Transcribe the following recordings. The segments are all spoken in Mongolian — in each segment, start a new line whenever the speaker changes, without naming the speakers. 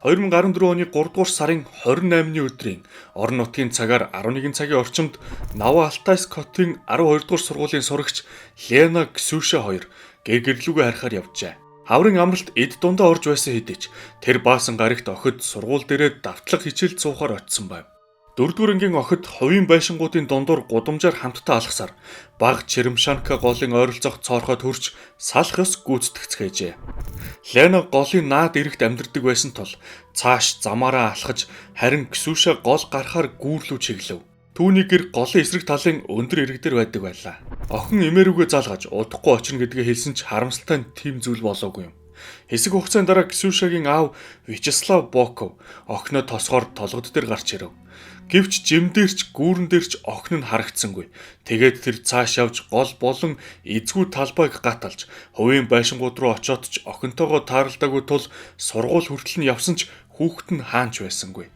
2014 оны 3 дугаар сарын 28-ны өдрийн орон нутгийн цагаар 11 цагийн орчимд Новоалтайскотын 12 дугаар сургуулийн сурагч Лена Ксюша 2 гэрлүүгээ харахаар явжээ. Хаврын амралт эд дундаа орж байсан хэдий ч тэр баасан гарагт охид сургууль дээрээ давтлаг хичээл цуухаар очсон байв. 4-р ангийн охид хувийн байшингуудын дундуур гудамжаар хамтдаа алхасаар баг Черемшанка голын ойролцоох цоорхойд хүрч салах ёс гүйцэтгэцгээжээ. Лена голын наад эрэгт амьдардаг байсан тул цааш замаараа алхаж харин Ксюша гол гарахаар гүүрлүү чиглэв. Түүний гэр голын эсрэг талын өндөр эрэг дээр байдаг байлаа. Охин эмээрүүгээ залгаж удахгүй очно гэдгээ хэлсэн ч харамсалтай нь тийм зүйл болоогүй юм. Хэсэг хугацааны дараа Ксюшагийн аав Вячеслав Боков охиноо тосгоор толгод дээр гарч ирэв. Гэвч жимдэрч гүүрэн дээрч охин нь харагдсангүй. Тэгээд тэр цааш явж гол болон эзгүй талбайг гаталж хувийн байшингууд руу очиод ч охинтойгоо тааралдаагүй тул сургууль хүртэл нь явсан ч хүүхэд нь хаанч байсангүй.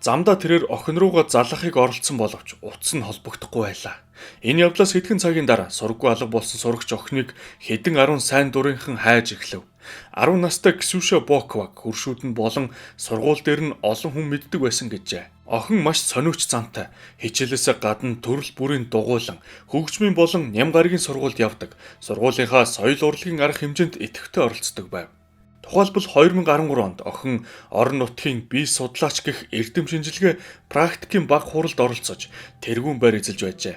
Замдаа тэрээр охин руугаа залгахыг оролдсон боловч утас нь холбогдохгүй байлаа. Энэ явдлаас хэдхэн цагийн дараа сургуу алга болсон сурагч охиныг хэдэн 10 сайн дурынхан хайж эхлэв. 10 настай Ксюша Боковаг хуршүүд нь болон сургууль дээр нь олон хүн мэддэг байсан гэжээ. Охин маш сониуч зантай, хичээлээсээ гадна төрөл бүрийн дугуйлан, хөгжмийн болон ням гарагийн сургуульд явдаг. Сургуулийнхаа соёл урлагийн арга хэмжээнд идэвхтэй оролцдог байв. Тухайлбал 2013 онд охин орон нутгийн бие судлаач гэх эрдэм шинжилгээ практикийн баг хуралд оролцож тэргүүн байр эзэлж байжээ.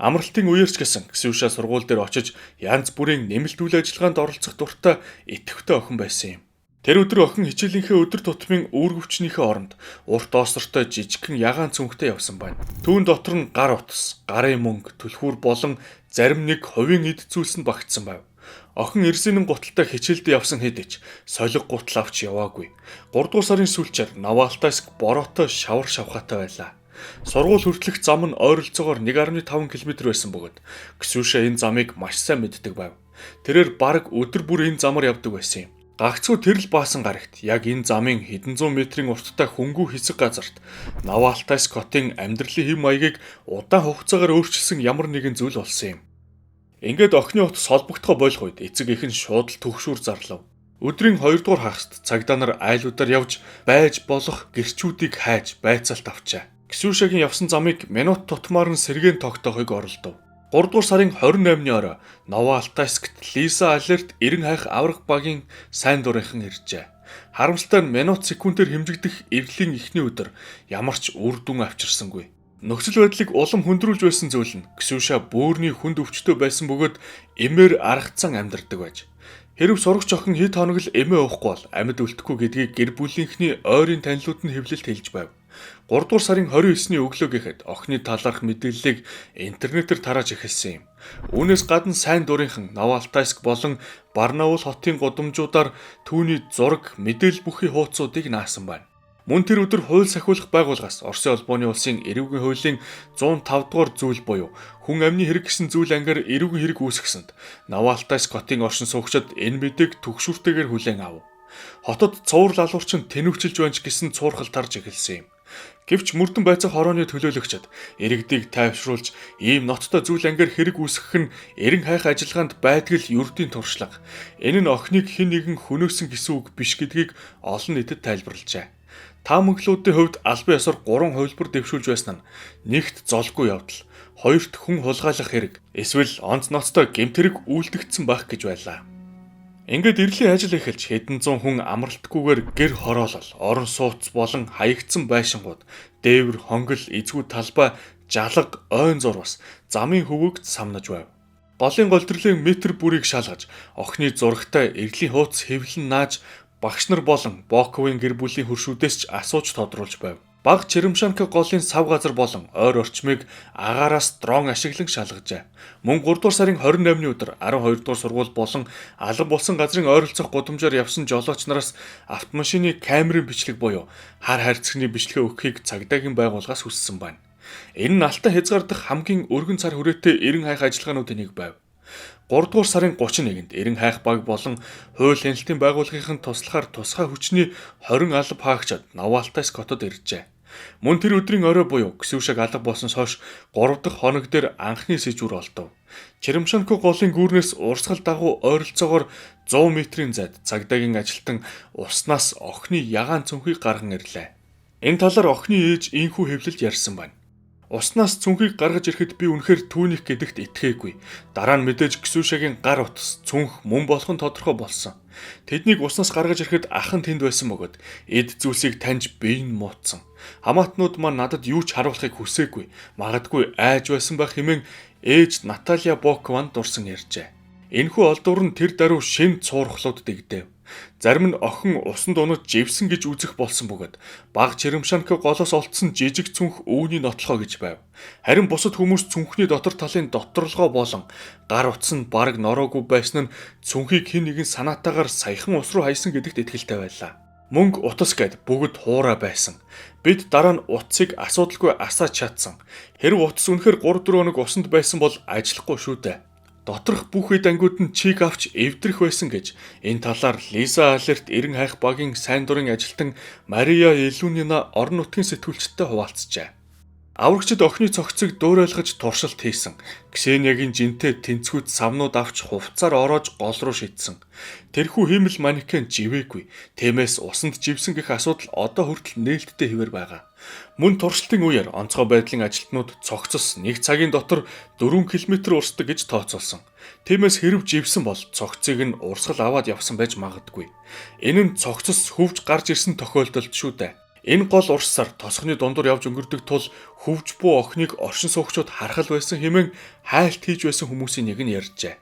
Амралтын үеэрч гэсэн Ксюша сургууль дээр очиж янз бүрийн нэмэлт үйл ажиллагаанд оролцох дуртай идэвхтэй охин байсан юм. Тэр өдөр охин хичээлийнхээ өдөр тутмын үүргэвчнийхээ оронд урт оосортой жижигхэн ягаан цүнхтэй явсан байна. Түүн дотор нь гар утас, гарын мөнгө, түлхүүр болон зарим нэг хувийн эд зүйлс нь багтсан байв. Охин эрсэнэн гуталтай хичээлдээ явсан хэдий ч солиг гутал авч яваагүй. 3 дугаар сарын сүүлчээр Новоалтайск бороотой шавар шавхаатай байлаа. Сургууль хүртэлх зам нь ойролцоогоор 1.5 км байсан бөгөөд Ксюша энэ замыг маш сайн мэддэг байв. Тэрээр бараг өдөр бүр энэ замаар явдаг байсан юм. Гагцхүү тэрл баасан гарагт яг энэ замын хэдэн зуун метрийн урттай хөнгүү хэсэг газарт Новоалтайскотын амьдралын хэм маягийг удаан хугацаагаар өөрчилсөн ямар нэгэн зүйл болсон юм. Ингээд охины утас холбогдохоо болох үед эцэг эх нь шууд л төгшүүр зарлав. Өдрийн 2 дугаар хагаст цагдаа нар айлуудаар явж байж болох гэрчүүдийг хайж байцаалт авчаа. Ксюшагийн явсан замыг минут тутмаар нь сэргээн тогтоохыг оролдов. 3 дугаар сарын 28-ны орой Новоалтайскт Лиза Алерт 90 хайх аврах багийн сайн дурынхан иржээ. Харамсалтай нь минут секундээр хэмжигдэх эвлэлийн эхний өдөр ямар ч үр дүн авчирсангүй. Нөхцөл байдлыг улам хөндрүүлж байсан зүйл нь Ксюша бөөрийн хүнд өвчтөй байсан бөгөөд эмээр аргацсан амьдардаг байж. Хэрв сурагч охин хэд хоног л эмээ уухгүй бол амьд үлдэхгүй гэдгийг гэр бүлийнхний ойрын танилуд нь хэвлэлд хэлж байв. 3 дугаар сарын 29-ний өглөө гэхэд охины талаарх мэдээллийг интернетээр тарааж эхэлсэн юм. Үүнээс гадна сайн дурынхан Новоалтайск болон Барнаул хотын гудамжуудаар түүний зураг, мэдээлэл бүхий хуудсуудыг наасан байна. Мөн тэр өдөр хууль сахиулах байгууллагаас Оросын улбооны улсын эрүүгийн хуулийн 105 дугаар зүйл буюу хүн амны хэрэг гэсэн зүйл ангиар эрүүгийн хэрэг үүсгэсэнд Новоалтайскотын оршин суугчид энэ мэдээг түгшүүртэйгээр хүлээн авав. Хотод цуврал алуурчин тэнүүчилж байна ч гэсэн цуурхал тарж эхэлсэн юм. Гэвч мөрдөн байцах хорооны төлөөлөгчд иргэдийг тайвшруулж ийм ноцтой зүйл ангиар хэрэг үүсгэх нь эрен хайх ажиллагаанд байдаг л ердийн туршлага. Энэ нь охиныг хэн нэгэн хөнөөсөн гэсэн үг биш гэдгийг олон нийтэд тайлбарлажээ. Таамаглалуудын хувьд албан ёсоор 3 хувилбар дэвшүүлж байсан нь нэгт золгүй явдал, хоёрт хүн хулгайлах хэрэг, эсвэл онц ноцтой гэмт хэрэг үйлдэгдсэн байх гэж байлаа. Ингээд эрлийн ажил эхэлж хэдэн зуун хүн амралтгүйгээр гэр хороолол, орон сууц болон хаягдсан байшингууд, дээвэр, хонгил, эзгүй талбай, жалга, ойн зурвас, замын хөвөгт самнаж байв. Голын голдролын метр бүрийг шалгаж, охины зурагтай эрлийн хууц хэвлэн нааж багш нар болон Боковын гэр бүлийн хөршүүдээс ч асууж тодруулж байв. Баг Черемшанка голын сав газар болон ойр орчмыг агаараас дрон ашиглан шалгажээ. Мөн 3 дугаар сарын 28-ны өдөр 12 дугаар сургууль болон алга болсон газрын ойролцоох гудамжаар явсан жолооч нараас автомашины камерын бичлэг буюу хар хайрцагны бичлэгээ өгөхийг цагдаагийн байгууллагаас хүссэн байна. Энэ нь алтан хязгаардах хамгийн өргөн цар хүрээтэй эрен хайх ажиллагаануудын нэг байв. 3 дугаар сарын 31-нд эрен хайх баг болон хууль хяналтын байгууллагын туслахаар тусгай хүчний 20 алба хаагчид Новоалтайск хотод иржээ. Мөн тэр өдрийн орой буюу Ксюшаг алга болсноос хойш 3 дахь хоног дээр анхны сэжвэр олдов. Черемшенко голын гүүрнээс урсгал дагуу ойролцоогоор 100 метрийн зайд цагдаагийн ажилтан уснаас охины ягаан цүнхийг гарган ирлээ. Энэ талаар охины ээж ийхүү хэвлэлд ярьсан байна. Уснаас цүнхийг гаргаж ирэхэд би үнэхээр түүних гэдэгт итгээгүй. Дараа нь мэдээж Ксюшагийн гар утас, цүнх мөн болох нь тодорхой болсон. Тэднийг уснаас гаргаж ирэхэд ах нь тэнд байсан бөгөөд эд зүйлсийг таньж бие нь муутсан. Хамаатнууд маань надад юу ч харуулахыг хүсээгүй. Магадгүй айж байсан байх хэмээн ээж Наталья Бокованд дурсан ярьжээ. Энэхүү олдвор нь тэр даруй шин цуурхлууд дэгдэв. Зарим нь охин усанд унаж живсэн гэж үзэх болсон бөгөөд баг Черемшенко голоос олдсон жижиг цүнх өвгний нотлохоо гэж байв. Харин бусад хүмүүс цүнхний дотор талын доторлогоо болон гар утас нь бараг нороогүй байсан нь цүнхийг хэн нэгэн санаатаагаар саяхан ус руу хайсан гэдэгт итгэлтэй байлаа. Мөнгө утас гэд бүгд хуурай байсан. Бид дараа нь утсыг асуудалгүй асааж чадсан. Хэрв утас үнэхээр 3-4 хоног усанд байсан бол ажиллахгүй шүү дээ. Доторх бүх хэд ангиуд нь чиг авч эвдрэх байсан гэж энэ талаар Лиза Алерт эрен хайх багийн сайн дурын ажилтан Мария Илунина орон нутгийн сэтгүүлчдтэй хуваалцжээ. Аврагчид охины цогцыг дөөрөөлгөж туршилт хийсэн. Ксениагийн жинтэй тэнцвүүд савнууд авч хувцаар ороож гол руу шидсэн. Тэрхүү хиймэл манекен живээгүй. Тиймээс усанд живсэн гэх асуудал одоо хүртэл нээлттэй хэвээр байгаа. Мөн туршилтын үеэр онцгой байдлын ажилтнууд цогцос 1 цагийн дотор 4 км урсдаг гэж тооцоолсон. Тиймээс хэрв живсэн бол цогцыг нь урсгал аваад явсан байж магадгүй. Энэ нь цогцос хөвж гарч ирсэн тохиолдолд шүү дээ. Энэ гол урсаар тосгоны дундуур явж өнгөрдөг тул хөвж буй охиныг оршин суугчид харахал байсан хэмээн хайлт хийж байсан хүмүүсийн нэг нь ярьжээ.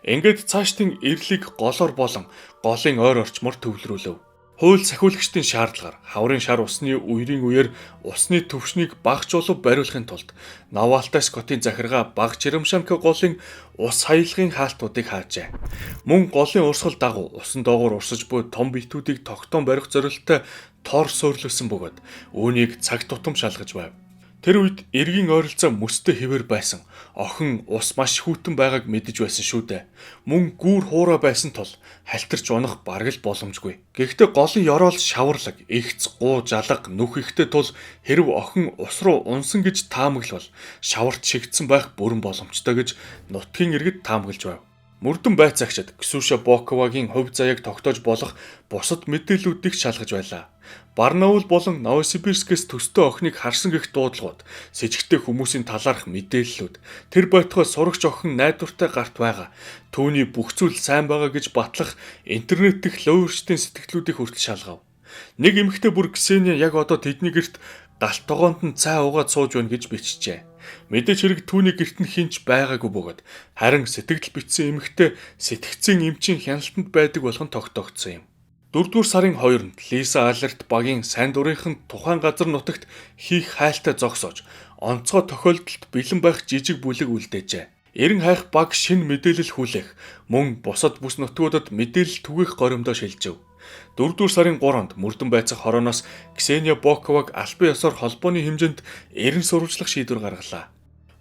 Ингээд цаашдын эрлийг голоор болон голын ойр орчмоор төвлөрүүлв. Хууль сахиулагчдын шаардлагаар хаврын шар усны үерийн үеэр усны төвшнийг багажуулав бариулахын тулд Навалтай Скотын захиргаа баг Черемшенко голын ус хаялгын хаалтуудыг хаажээ. Мөн голын урсгал дагуу усан доогуур урсаж буй том битүүдийг тогтоон барих зорилттой тор суурилсан бөгөөд үүнийг цаг тутам шалгаж байв. Тэр үед эргийн ойролцоо мөстэй хэвээр байсан. Охин ус маш хүйтэн байгааг мэдэж байсан шүү дээ. Мөн гүүр хуурай байсан тул халтарч унах бараг л боломжгүй. Гэхдээ голын ёроол шаварлаг, ихц, гуу, жалга, нүх ихтэй тул хэрв охин ус руу унсан гэж таамаглавал шаварт шигдсэн байх бүрэн боломжтой гэж нутгийн иргэд таамаглаж байв. Мөрдөн байцаагчид Ксюша Боковагийн хувь заяаг тогтоож болох бусад мэдээллүүдийг шалгаж байлаа. Барнаул болон Новосибирскээс төстэй охиныг харсан гэх дуудлагууд, с сэжигтэй хүмүүсийн талаарх мэдээллүүд, тэр байтугай сурагч охин найдвартай гарт байгаа, түүний бүх зүйл сайн байгаа гэж батлах интернет дэх лоовэрчдийн сэтгэлдлүүдийг хүртэл шалгав. Нэг эмэгтэй бүр Ксения яг одоо тэдний гэрт галт тогоонд нь цай уугаад сууж байна гэж бичжээ. Мэдээж хэрэг түүний гэрт нь хинч байгаагүй бөгөөд харин сэтгэл битсэн эмэгтэй сэтгцийн эмчийн хяналтанд байдаг болгон тогтоогдсон юм. 4-р сарын 2-нд Лиза Алерт багийн сайн дурынхан тухайн газар нутагт хийх хайлтаа зогсоож онцгой тохиолдолд бэлэн байх жижиг бүлэг үлдээжээ. Эрен хайх баг шинэ мэдээлэл хүлээх, мөн бусад бүс нутгуудад мэдээлэл түгээх горимдоо шилжив. 4-р сарын 3-нд мөрдөн байцах хорооноос Ксения Боковаг албан ёсоор холбооны хэмжээнд эрен сурвалжлах шийдвэр гаргалаа.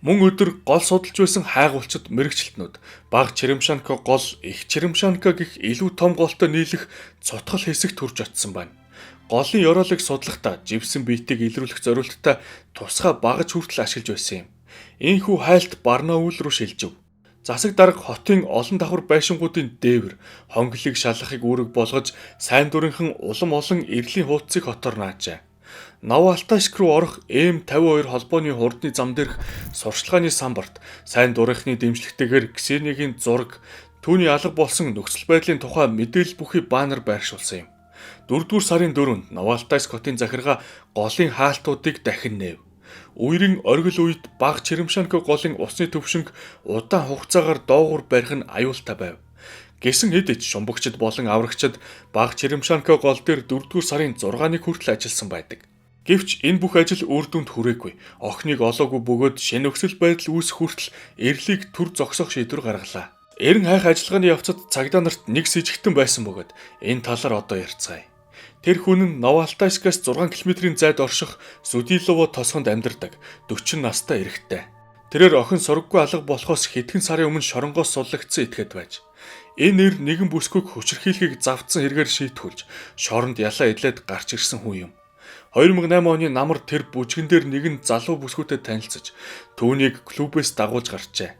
Мөн өдөр гол судалж байсан хайгуулчид мэрэгчлэтнүүд баг Черемшенко гол их Черемшенко гэх илүү том голтой нийлэх цутгал хэсэг төрж очсон байна. Голын ёроолыг судлахдаа живсэн биетийг илрүүлэх зорилттой тусгай багаж хүртэл ашиглаж байсан юм. Ийхүү хайлт Барнаул руу шилжив. Засаг дарга хотын олон давхар байшингуудын дээвэр, хонглыг шалгахыг үүрэг болгож сайн дурынхан улам олон эрлийн хуудсыг хотоор наажээ. Новоалтайск руу орох М52 холбооны хурдны зам дээрх сурчлагын самбарт сайн дурынхны дэмжлэгтэйгээр Ксениагийн зураг, түүний алга болсон нөхцөл байдлын тухай мэдээлэл бүхий баннер байршуулсан юм. 4-р сарын 4-нд Новоалтайск хотын захиргаа голын хаалтуудыг дахин нээв. Үерийн оргил үед баг Черемшенко голын усны төвшинг удаан хугацаагаар доогуур барих нь аюултай байв. Гэсэн хэдий ч шумбагчид болон аврагчид баг Черемшенко гол дээр 4-р сарын 6-ныг хүртэл ажилласан байдаг. Гэвч энэ бүх ажил үр дүнд хүрээгүй. Охиныг олоогүй бөгөөд шинэ нөхцөл байдал үүсэх хүртэл эрлийг төр зогсоох шийдвэр гаргалаа. Эрен хайх ажиллагааны явцад цагдаа нарт нэг с сэжигтэн байсан бөгөөд энэ талаар одоо ярьцгаая. Тэр хүн нь Новоалтайскаас 6 км-ийн зайд орших Зүдилово тосгонд амьдардаг 40 настай эрэгтэй. Тэрээр охин сургаггүй алга болохоос хэдхэн сарын өмнө шоронгоос суллагдсан этгээд байж. Энэ нэр нэгэн бүсгүйг хүчирхийлэхийг завдсан хэрэгээр шийтгүүлж шоронд ялаа идлээд гарч ирсэн хүн юм. 2008 оны намар тэр бүжгэн дээр нэгэн залуу бүсгүүтэй танилцж түүнийг клубээс дагуулж гарчээ.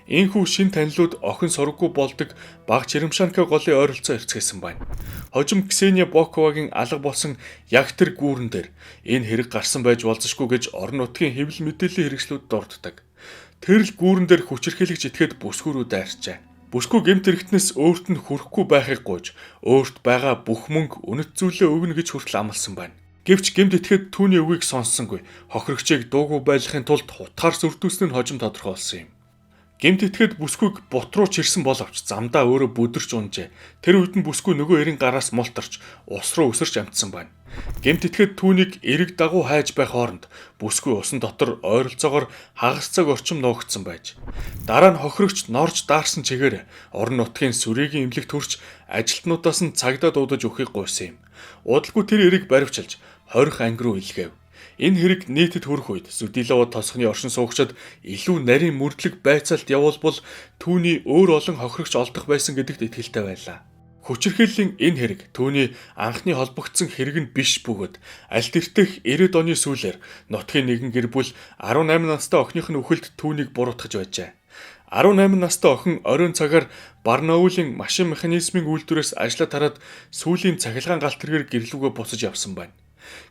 Ийхүү шин танилуд охин сургаггүй болдог баг Черемшанка голын ойролцоо эрцгээсэн байна. Хожим Ксения Боковагийн алга болсон яг тэр гүүрэн дээр энэ хэрэг гарсан байж болзошгүй гэж орон нутгийн хэвлэл мэдээллийн хэрэгслүүд дурддаг. Тэр л гүүрэн дээр хүчирхийлэгч итгээд бүсгүүрүү дайрчээ. Бүсгүй гэмт хэрэгтнээс өөрт нь хүрэхгүй байхыг гуйж, өөрт байгаа бүх мөнгө үнэт зүйлээ өгнө гэж хүртэл амласан байна. Гэвч гэмт итгээд түүний үгийг сонссонгүй. Хохирогчийг дуугүй байлгахын тулд хутгаар сүрдүүлсэн нь хожим тодорхойлсон юм. Гэмт итгээд бүсгүйг бут руу чирсэн боловч замдаа өөрөө бүдэрч унжээ. Тэр үед нь бүсгүй нөгөө эрийн гараас мултарч ус руу өсөрч амтсан байна. Гэмт итгээд түүнийг эрэг дагуу хайж байх хооронд бүсгүй усан дотор ойролцоогоор хагас цаг орчим нуугдсан байж. Дараа нь хохирогч норж даарсан чигээр орон нутгийн сүрээгийн эмнэлэгт хүрч ажилтнуудаас нь цагдаа дуудаж өгөхийг гуйсан юм. Удалгүй тэр эрийг баривчилж 20 анги руу илгээв. Энэ хэрэг нийтэд хүрэх үед Зүдилова тосхны оршин суугчид илүү нарийн мөрдлөг байцаалт явуулбал түүний өөр олон хохирогч олдох байсан гэдэгт итгэлтэй байлаа. Хүчирхийллийн энэ хэрэг түүний анхны холбогдсон хэрэг нь биш бөгөөд аль тэртэх 90-ад оны сүүлээр нутгийн нэгэн гэр бүл 18 настай охиных нь үхэлд түүнийг буруутгаж байжээ. 18 настай охин оройн цагаар Барнаулийн машин механизмын үйлдвэрээс ажиллаад хараад сүүлийн цахилгаан галт тэргээр гэрлүүгөө буцаж явсан байна.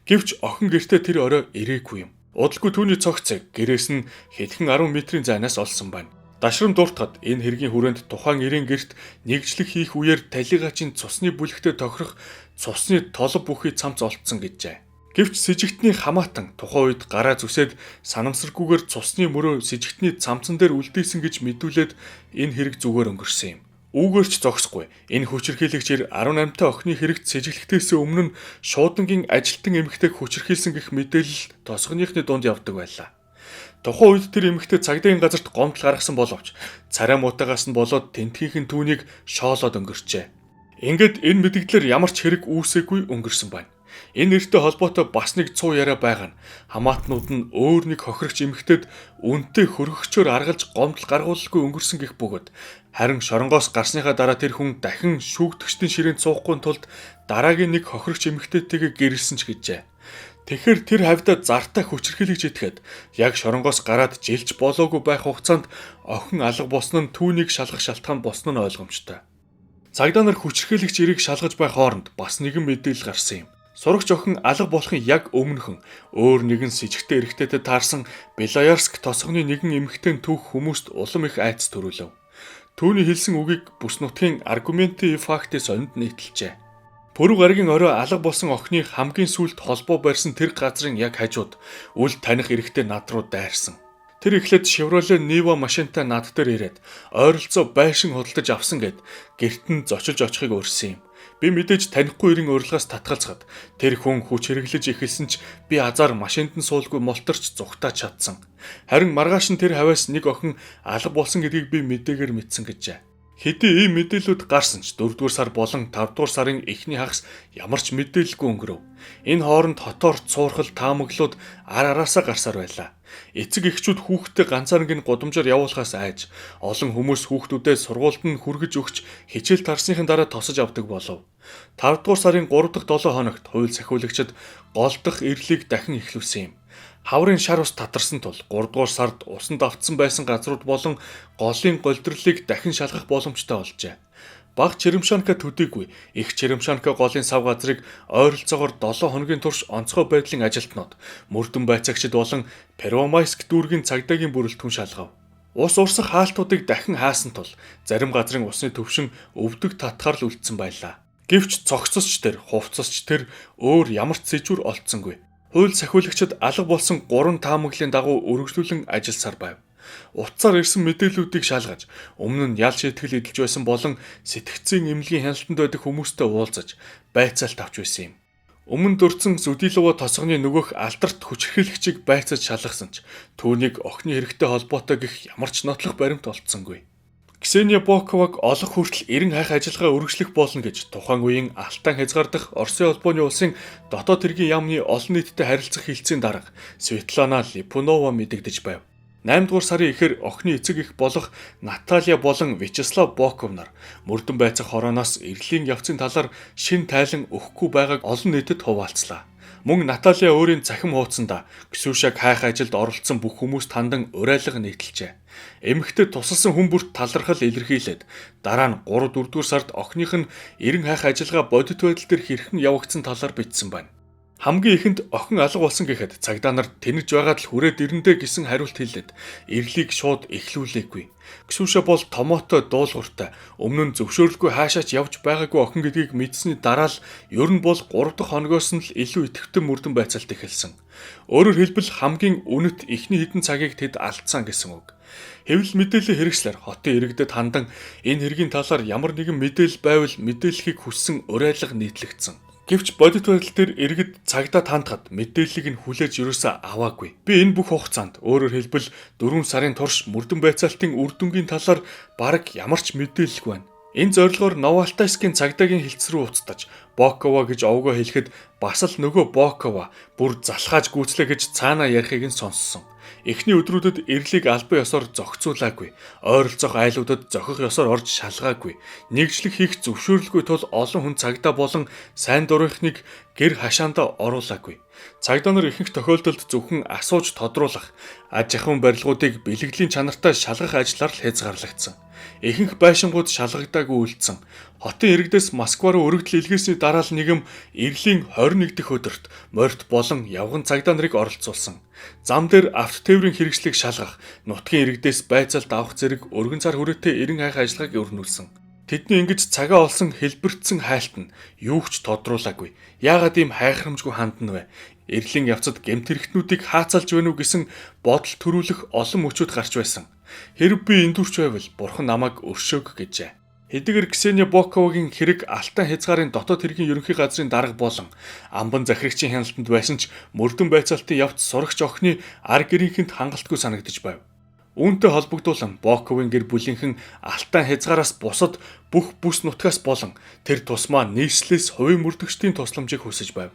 Гэвч охин гэртээ тэр орой ирээгүй юм. Удалгүй түүний цогцыг гэрээс нь хэдхэн 10 метрийн зайнаас олсон байна. Дашрам дуртахад энэ хэргийн хүрээнд тухайн эрийн гэрт нэгжлэг хийх үеэр талигачийн цусны бүлэгтээ тохирох цусны толб бүхий цамц олдсон гэжээ. Гэвч сэжигтний хамаатан тухайн үед гараа зүсээд санамсаргүйгээр цусны мөрөө сэжигтний цамцан дээр үлдээсэн гэж мэдүүлээд энэ хэрэг зүгээр өнгөрсөн юм. Үүгээр ч зогсохгүй. Энэ хүчирхийлэгчээр 18-тай охины хэрэгт сэжиглэхтээс өмнө нь шуудангийн ажилтан эмэгтэйг хүчирхийлсэн гэх мэдээлэл тосгоныхны дунд явдаг байлаа. Тухайн үед тэр эмэгтэй цагдаагийн газарт гомдол гаргасан боловч царай муутагаас нь болоод тентхийнхэн түүнийг шоолоод өнгөрчээ. Ингээд энэ мэдээлэлээр ямар ч хэрэг үүсээгүй өнгөрсөн байна. Энэ нэртэй холбоотой бас нэг цуу яриа байгаа нь хамаатнууд нь өөр нэг хохирогч эмэгтэйд үнэтэй хөргөгчөөр аргалж гомдол гаргуулалгүй өнгөрсөн гэх бөгөөд харин шоронгоос гарсныхаа дараа тэр хүн дахин шүүгдэгчдийн ширээнд суухгүй тулд дараагийн нэг хохирогч эмэгтэйтэйгээ гэрэлсэн ч гэжээ. Тэгэхээр тэр хавьда зартаа хүчирхийлэгч итгээд яг шоронгоос гараад жилж болоогүй байх хугацаанд охин алга болсон нь түүнийг шалгах шалтгаан болсон нь ойлгомжтой. Цагдаа нар хүчирхийлэгч эрийг шалгаж байх хооронд бас нэгэн мэдээлэл гарсан юм. Сурагч охин алга болохын яг өмнөхөн өөр нэгэн с ิจ гтэй эрэгтэйтэй таарсан Белоярск тосгоны нэгэн эмэгтэй түүх хүмүүст улам их айц төрүүлв. Түүний хэлсэн үгийг бүс нутгийн аргументи факти сонинд нийтэлжээ. Пүрэв гаригийн орой алга болсон охины хамгийн сүүлд холбоо барьсан тэр газрын яг хажууд үл таних эрэгтэй над руу дайрсан. Тэр эхлээд Chevrolet Niva машинтай над дээр ирээд ойролцоо байшин худалдаж авсан гэд гэрт нь зочилж очихыг урьсан юм. Би мэдээж танихгүй эрийн урилгаас татгалзахад тэр хүн хүч хэрэглэж эхэлсэн ч би азар машинд нь суулгүй молторч зүгтаа чадсан. Харин маргааш нь тэр хавьяас нэг охин алга болсон гэдгийг би мэдээгээр мэдсэн гэжээ. Хэдий ийм мэдээлүүд гарсан ч 4-р сар болон 5-р сарын эхний хагас ямар ч мэдээлэлгүй өнгөрөв. Энэ хооронд хотоор цуурхал таамаглууд араасаа гарсаар байлаа. Эцэг эхчүүд хүүхдтэй ганцаарныг нь гудамжаар явуулахаас айж олон хүмүүс хүүхдүүдэд сургуульд нь хүргэж өгч хичээл тарсныхын дараа тосож авдаг болов. 5-р сарын 3 дахь 7 хоногт хууль сахиулагчид гол дахь эрлийг дахин эхлүүлсэн юм. Хаврын шар ус татарсан тул 3-р сард усанд автсан байсан газрууд болон голын голдролыг дахин шалгах боломжтой болжээ. Баг Черемшанка төдийгүй их Черемшанка голын сав газрыг ойролцоогоор 7 хоногийн турш онцгой байдлын ажилтнууд, мөрдөн байцаагчид болон Первомайск дүүргийн цагдаагийн бүрэлдэхүүн шалгав. Ус урсах хаалтуудыг дахин хаасан тул зарим газрын усны төвшин өвдөг татгаар л үлдсэн байлаа. Гэвч цогцосч тэр, хувцасч тэр өөр ямар ч сэжвэр олдсонгүй. Хууль сахиулагчид алга болсон 3 таамаглалын дагуу өргөжлүүлэн ажилласаар байв. Утсаар ирсэн мэдээллүүдийг шалгаж, өмнө нь ял шийтгэл эдэлж байсан болон сэтгцийн эмнэлгийн хяналтанд байдаг хүмүүстэй уулзаж, байцаалт авч байсан юм. Өмнө дурдсан Зүдилова тосгоны нөгөөх алдарт хүчирхийлэгчийг байцааж шалгасан ч түүнийг охины хэрэгтэй холбоотой гэх ямар ч нотлох баримт олдсонгүй. Ксения Боковаг олох хүртэл 90 хайх ажиллагаа үргэлжлэх болно гэж тухайн үеийн Алтан хязгаардах Оросын холбооны улсын дотоод хэргийн яамны олон нийтэд харилцах хэлтсийн дарга Светлана Липунова мэдэгдэж байв. 8 дугаар сарын ихэр охины эцэг эх болох Наталья болон Вячеслав Боков нар мөрдөн байцах хорооноос эрлийн явцын талаар шин тайлан өгөхгүй байгааг олон нийтэд хуваалцлаа. Мөн Наталья өөрийн цахим хуудсанда Ксюшаг хайх ажилд оролцсон бүх хүмүүст хандан уриалга нийтэлжээ. Эмэгтэд тусалсан хүн бүрт талархал илэрхийлээд дараа нь 3-4 дугаар сард охиных нь эрен хайх ажиллагаа бодит байдал дээр хэрхэн явагдсан талаар бичсэн байна. Хамгийн ихэнд охин алга болсон гэхэд цагдаа нар тэнэж байгаад л хүрээд ирэндээ гэсэн хариулт хэлээд эрлийг шууд эхлүүлээгүй. Ксюша бол томоотой дуулууртай өмнө нь зөвшөөрлгүй хаашаач явж байгаагүй охин гэдгийг мэдсэний дараа л ер нь бол 3 дахь хоногоос нь л илүү идэвхтэй мөрдөн байцаалт эхэлсэн. Өөрөөр хэлбэл хамгийн үнэт эхний хэдэн цагийг тэд алдсан гэсэн үг. Хэвлэл мэдээллийн хэрэгслэр хотын иргэдэд хандан энэ хэргийн талаар ямар нэгэн мэдээлэл байвал мэдээллийг хүссэн уриалга нийтлэгдсэн. Гэвч бодит байдал дээр иргэд цагдаа тандахад мэдээллийг нь хүлээж ерөөсөө аваагүй. Би энэ бүх хугацаанд өөрөөр хэлбэл 4 сарын турш мөрдөн байцаалтын үр дүнгийн талаар бараг ямар ч мэдээлэлгүй байна. Энэ зорилгоор Новоалтайскийн цагдаагийн хэлтс рүү уцтаж Бокова гэж овгоо хэлэхэд бас л нөгөө Бокова бүр залхааж гүйцлээ гэж цаанаа ярихыг нь сонссон. Эхний өдрүүдэд эрлийг албан ёсоор зохицуулаагүй, ойролцоох айлуудад зохих ёсоор орж шалгаагүй, нэгжлэг хийх зөвшөөрлгүй тул олон хүн цагдаа болон сайн дурынхныг гэр хашаандаа оруулаагүй. Цагдаа нар ихэнх тохиолдолд зөвхөн асууж тодруулах, аж ахуйн барилгуудыг бэлгэдлийн чанартай шалгах ажиллаар л хязгаарлагдсан. Ихэнх байшингууд шалгагдаагүй үлдсэн. Хотын иргэдээс Москва руу өргөдөл илгээсний дараа л нэгэн эрлийн 21 дахь өдөрт морьт болон явган цагдаа нарыг оролцуулсан. Зам дээр автотээврийн хэрэгслийг шалгах, нутгийн иргэдээс байцаалт авах зэрэг өргөн цар хүрээтэй эрен хайх ажиллагааг өрнүүлсэн. Тэдний ингэж цагаа олсон хэлбэртсэн хайлт нь юу ч тодруулаагүй. Яагаад ийм хайхрамжгүй хандна вэ? Эрлийн явцад гэмт хэрэгтнүүдийг хаацалж байна уу гэсэн бодол төрүүлэх олон мөчүүд гарч байсан. Хэрв би эндүрч байвал бурхан намайг өршөөг гэжээ. Хэдийгээр Ксения Боковагийн хэрэг Алтан хязгаарын дотоод хэргийн ерөнхий газрын дарга болон амбан захирагчийн хяналтанд байсан ч мөрдөн байцаалтын явц сурагч охины ар гэрийнхэнд хангалтгүй санагдаж байв. Үүнтэй холбогдуулан Боковын гэр бүлийнхэн Алтан хязгаараас бусад бүх бүс нутгаас болон тэр тусмаа нийслэлээс хувийн мөрдөгчдийн тусламжийг хүсэж байв.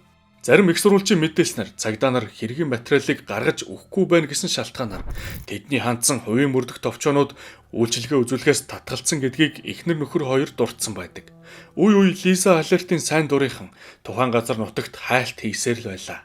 Зарим их сурвалжийн мэдээлснээр цагдаа нар хэргийн материалыг гаргаж өгөхгүй байна гэсэн шалтгаанаар тэдний хандсан хувийн мөрдөх товчоонууд үйлчилгээ үзүүлэхээс татгалцсан гэдгийг эхнэр нөхөр хоёр дурдсан байдаг. Үе үе Лиза Алертийн сайн дурынхан тухайн газар нутагт хайлт хийсээр л байлаа.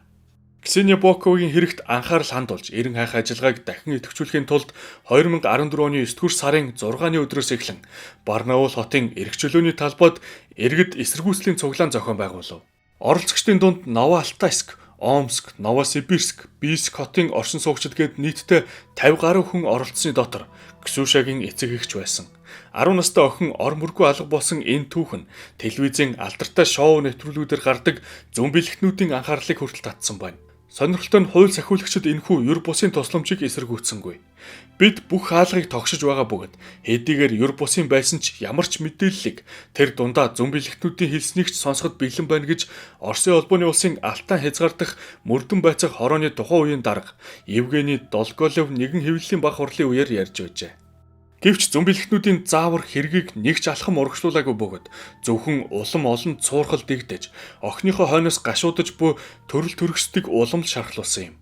Ксения Боковын хэрэгт анхаарал хандуулж эрен хайх ажиллагааг дахин идэвхжүүлэхийн тулд 2014 оны 9 дугаар сарын 6-ны өдрөөс эхлэн Барнаул хотын эрх чөлөөний талбайд иргэд эсэргүүцлийн цуглаан зохион байгуулав. Оролцогчдын дунд Новоалтайск, Омск, Новосибирск, Бийск хотын оршин суугчид гээд нийтдээ 50 гаруй хүн оролцсны дотор Ксюшагийн эцэг эгч байсан. 10 настай охин ор мөргүй алга болсон энэ түүхэн телевизийн алдартай шоу нэвтрүүлгүүдээр гардаг зүүн бэлэгтнүүдийн анхаарлыг хүртэл татсан байна. Сонирхолтой нь хууль сахиулагчид энэхүү юр бусын тусламжийг эсэргүүцсэнгүй. Бид бүх хаалгыг тогшиж байгаа бөгөөд хэдийгээр юр бусын байсан ч ямар ч мэдээллийг тэр дундаа зүүн бэлэгтнүүдийн хэлснийг ч сонсоход бэлэн байна гэж Оросын холбооны улсын Алтан хязгаар дахь мөрдөн байцаах хорооны тухайн үеийн дарга Евгений Долголев нэгэн хэвлэлийн баг хурлын үеэр ярьж байжээ. Гэвч зүүн бэлэгтнүүдийн заавар хэргийг нэг ч алхам урагшлуулаагүй бөгөөд зөвхөн улам олон цуурхал дэгдэж охиныхоо хойноос гашуудаж буй төрөл төрөсдөг улам л шархлуулсан юм.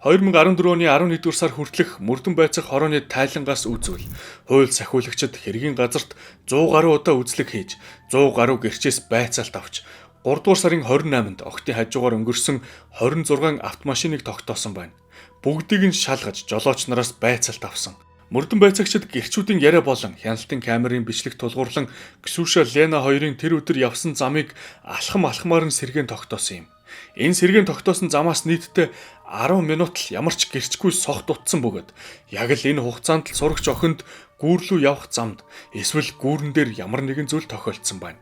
2014 оны 11 дугаар сар хүртэлх мөрдөн байцаах хорооны тайлангаас үзвэл хууль сахиулагчид хэргийн газарт 100 гаруй удаа үзлэг хийж 100 гаруй гэрчээс байцаалт авч 3 дугаар сарын 28-нд октын хажуугаар өнгөрсөн 26 автомашиныг тогтоосон байна. Бүгдийг нь шалгаж жолооч нараас байцаалт авсан. Мөрдөн байцаагчид гэрчүүдийн яриа болон хяналтын камерын бичлэг тулгуурлан Ксюша Лена хоёрын тэр өдөр явсан замыг алхамаар нь сэргээн тогтоосон юм. Энэ сэргээн тогтоосон замаас нийтдээ 10 минут л ямар ч гэрчгүй сох дутсан бөгөөд яг л энэ хугацаанд л сурагч охинд гүүрлүү явах замд эсвэл гүүрэн дээр ямар нэгэн зүйл тохиолдсон байна.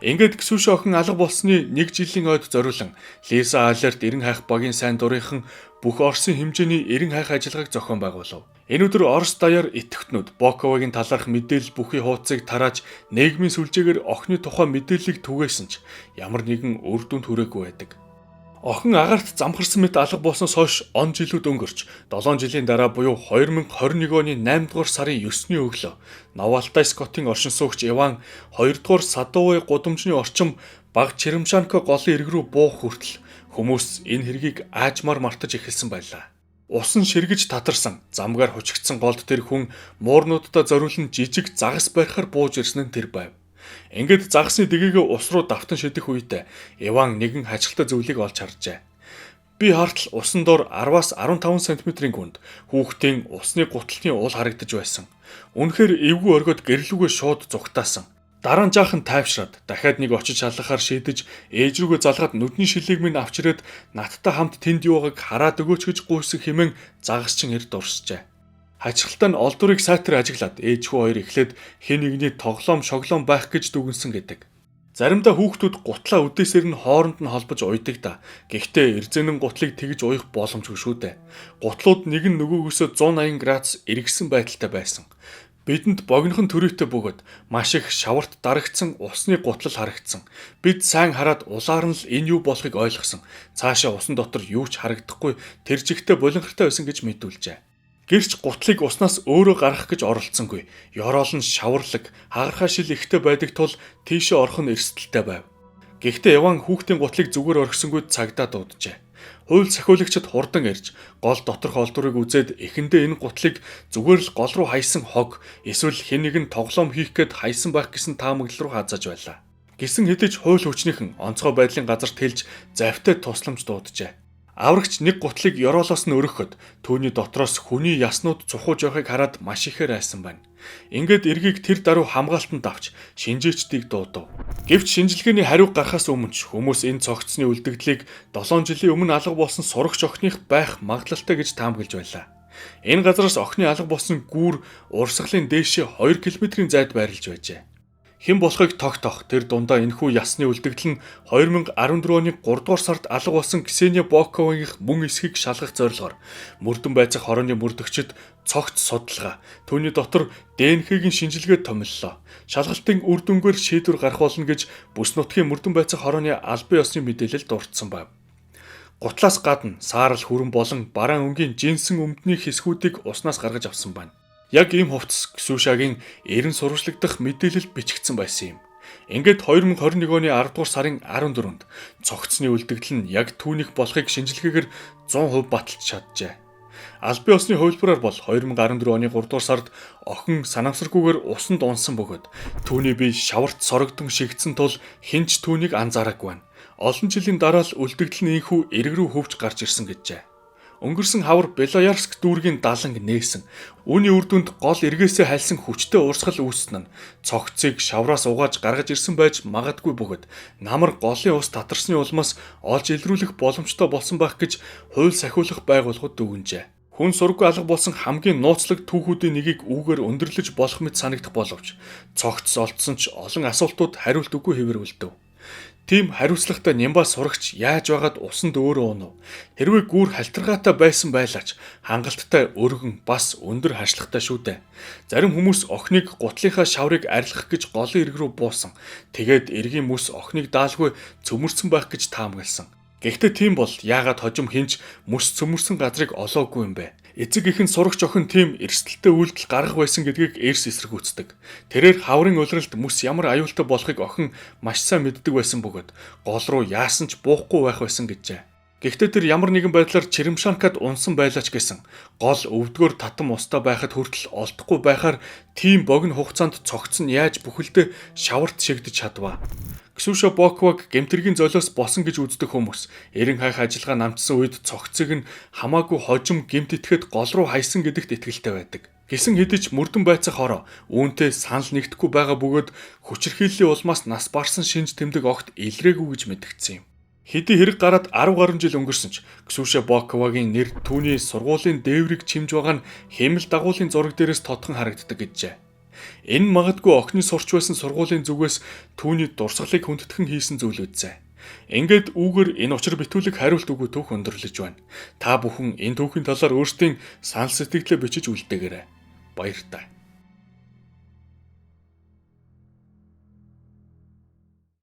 Ингээд Ксюша охин алга болсны 1 жилийн ойд зориулан Лиза Алерт эрен хайх багийн сайн дурынхан бүх Оросын хэмжээний эрен хайх ажиллагааг зохион байгуулав. Энэ өдөр Орос даяар идэвхтнүүд Боковагийн талаарх мэдээлэл бүхий хуудсыг тарааж нийгмийн сүлжээгээр охины тухай мэдээллийг түгээсэн ч ямар нэгэн үр дүнд хүрээгүй байдаг. Охин агаарт замхарсан мэт алга болсноос хойш он жилүүд өнгөрч 7 жилийн дараа буюу 2021 оны 8 дугаар сарын 9-ний өглөө Новоалтайскотын оршин суугч Иван 2 дугаар Садовой гудамжны орчим баг Черемшанко голын ирэг рүү буух хүртэл хүмүүс энэ хэргийг аажмаар мартаж эхэлсэн байлаа. Усан ширгэж татарсан, замгаар хучигдсан голд тэр хүн муурнуудаа зориулан жижиг загас барихаар бууж ирсэн нь тэр байв. Ингээд загасны дэгийг ус руу давтан шидэх үедээ Иван нэгэн хачигтай зүйлийг олж харжээ. Би хартал усан дор 10-аас 15 см-ийн гүнд хүүхдийн усны гуталтын уул харагдаж байсан. Үнэхээр эвгүй оргиод гэрлүүгээ шууд зүгтаасан. Дараа нь жаахан тайвшраад дахиад нэг очиж шалгахаар шийдэж ээж рүүгээ залгаад нүдний шилийг минь авчирээд надтай хамт тэнд юугааг хараад өгөөч гэж гуйсан хэмээн загасчин эрд дурсжээ. Хачирхалтай нь олдурыг сайтар ажиглаад ээжхүү хоёр эхлээд хэн нэгний тоглоом шоглоом байх гэж дүгнсэн гэдэг. Заримдаа хүүхдүүд гутлаа үдээсээр нь хооронд нь холбож уйдаг да. Гэхдээ эрзэнэн гутлыг тэгж уйх боломжгүй шүү дээ. Гутлууд нэг нь нөгөөгөөсөө 180 градус эргэсэн байдалтай байсан. Бидэнд богинохон төрөйтэй бөгөөд маш их шаварт дарагдсан усны гутлал харагдсан. Бид сайн хараад улаар нь л энэ юу болохыг ойлгосон. Цаашаа усан дотор юу ч харагдахгүй тэр жигтэй буланхартай байсан гэж мэдүүлжээ. Гэрч гутлыг уснаас өөрөө гаргах гэж оролцсонгүй. Ёроол нь шаварлаг, хагархаа шил ихтэй байдаг тул тийшээ орох нь эрсдэлтэй байв. Гэхдээ Иван хүүхдийн гутлыг зүгээр орхисонгүй цагдаа дууджээ. Хууль сахиулагчид хурдан ирж гол доторх олдурыг үзээд эхэндээ энэ гутлыг зүгээр л гол руу хайсан хог эсвэл хэн нэгэн тоглоом хийх гээд хайсан байх гэсэн таамаглал руу хазааж байлаа. Гисэн хэдиж хууль хүчнийхэн онцгой байдлын газар тэлж завьтай тусламж дууджээ. Аврагч нэг гутлыг ёроолоос нь өргөхөд түүний дотроос хүний яснууд цухууж явахыг хараад маш ихээр айсан байна. Ингээд эргийг тэр даруй хамгаалтанд авч шинжээчдийг дуудав. Гэвч шинжилгээний хариу гарахаас өмнө хүмүүс энэ цогцсны үлдэгдлийг 7 жилийн өмнө алга болсон сурагч охиных байх магадлалтай гэж таамаглаж байлаа. Энэ газараас охины алга болсон гүүр урсгалын дээшээ 2 км-ийн зайд байрлаж байжээ. Хэн болохыг тогтоох тэр дундаа энэхүү ясны үлдэгдэл нь 2014 оны 3 дугаар сард алга болсон Ксения Боковагийн мөн эсхийг шалгах зорилгоор мөрдөн байцах хорооны мөрдөгчд цогц судалгаа түүний дотор ДНХ-гийн шинжилгээ томиллоо. Шалгалтын үр дүнгээр шийдвэр гарах болно гэж бүс нутгийн мөрдөн байцах хорооны албан ёсны мэдээлэл дурдсан байв. Гутлаас гадна саарл хүрэн болон бараан өнгийн жинсэн өмдний хэсгүүдийг уснаас гаргаж авсан байна. Яг ийм хувцас Ксюшагийн эрен сурвалжлагдах мэдээлэл бичигдсэн байсан юм. Ингээд 2021 оны 10 дугаар сарын 14-нд цогцсны үлдэгдэл нь яг түүних болохыг шинжилгээгээр 100% баталж чаджээ. Албан ёсны хувилбараар бол 2014 оны 3 дугаар сард охин санамсаргүйгээр усанд унсан бөгөөд түүний бие шаварт сорогдсон шигдсэн тул хинч түүнийг анзаараагүй байна. Олон жилийн дараа л үлдэгдэл нь ийхүү эрг рүү хөвж гарч ирсэн гэжээ. Өнгөрсөн хавар Белоярск дүүргийн даланг нээсэн. Үүний үр дүнд гол эргээсээ хальсан хүчтэй урсгал үүснэ нь цогцыг шавраас угааж гаргаж ирсэн байж магадгүй бөгөөд намар голын ус татарсны улмаас олж илрүүлэх боломжтой болсон байх гэж хууль сахиулах байгууллагууд дүгнжээ. Хүн сургуу алга болсон хамгийн нууцлаг түүхүүдийн нэгийг үүгээр өндөрлөж болох мэт санагдах боловч цогц олдсон ч олон асуултууд хариулт үгүй хэвээр үлдэв. Тим хариуцлагатай Нямба сурагч яаж байгаад усанд өөрөө унав? Хэрвээ гүүр халтаргаатай байсан байлаач хангалттай өргөн бас өндөр харшлагтай шүү дээ. Зарим хүмүүс охиныг гутлынхаа шаврыг арилгах гэж голын эрг рүү буусан. Тэгээд эргийн мүс охиныг даалгүй цөмөрсөн байх гэж таамагласан. Гэхдээ тийм бол яагаад хожим хинж мүс цөмөрсөн газрыг олоогүй юм бэ? Эцэг ихэн сурагч охин тийм эрсдэлтэй үйлдэл гаргах байсан гэдгийг эрс эсэргүүцдэг. Тэрээр хаврын улиралд мүс ямар аюултай болохыг охин маш сайн мэддэг байсан бөгөөд гол руу яасан ч буухгүй байх байсан гэжээ. Гэхдээ тэр ямар нэгэн байдлаар Черемшанкад унсан байлаач гэсэн гол өвдгөр татам устай байхад хүртэл олдохгүй байхаар тийм богино хугацаанд цогц нь яаж бүхэлдээ шаварт шигдэж чадваа. Ксюша Боковаг гэмтэргийн золиос босон гэж үздэг хүмүүс эрен хайх ажиллагаа намжсан үед цогцыг нь хамаагүй хожим гэмт итгэхэд гол руу хайсан гэдэгт итгэлтэй байдаг. Гисэн хэдиж мөрдөн байцах хороо үүнтэй санал нэгдэхгүй байгаа бөгөөд хүчирхийллийн улмаас нас барсан шинж тэмдэг огт илрээгүй гэж мэдгдсэн юм. Хэдий хэрэг гараад 10 гаруй жил өнгөрсөн ч Ксюша Боковагийн нэр түүний сургуулийн дээврийг чимж байгаа нь хэмэл дагуулын зураг дээрээс тодхон харагддаг гэжээ. Энэ магадгүй охины сурч байсан сургуулийн зүгээс түүний дурсгалыг хүндэтгэн хийсэн зүйл үзье. Ингээд үүгээр энэ учир битүүлэг хариулт өгөө түүх өндөрлөж байна. Та бүхэн энэ түүхийн талаар өөрсдийн санал сэтгэлдээ бичиж үлдээгээрэй. Баяр таа.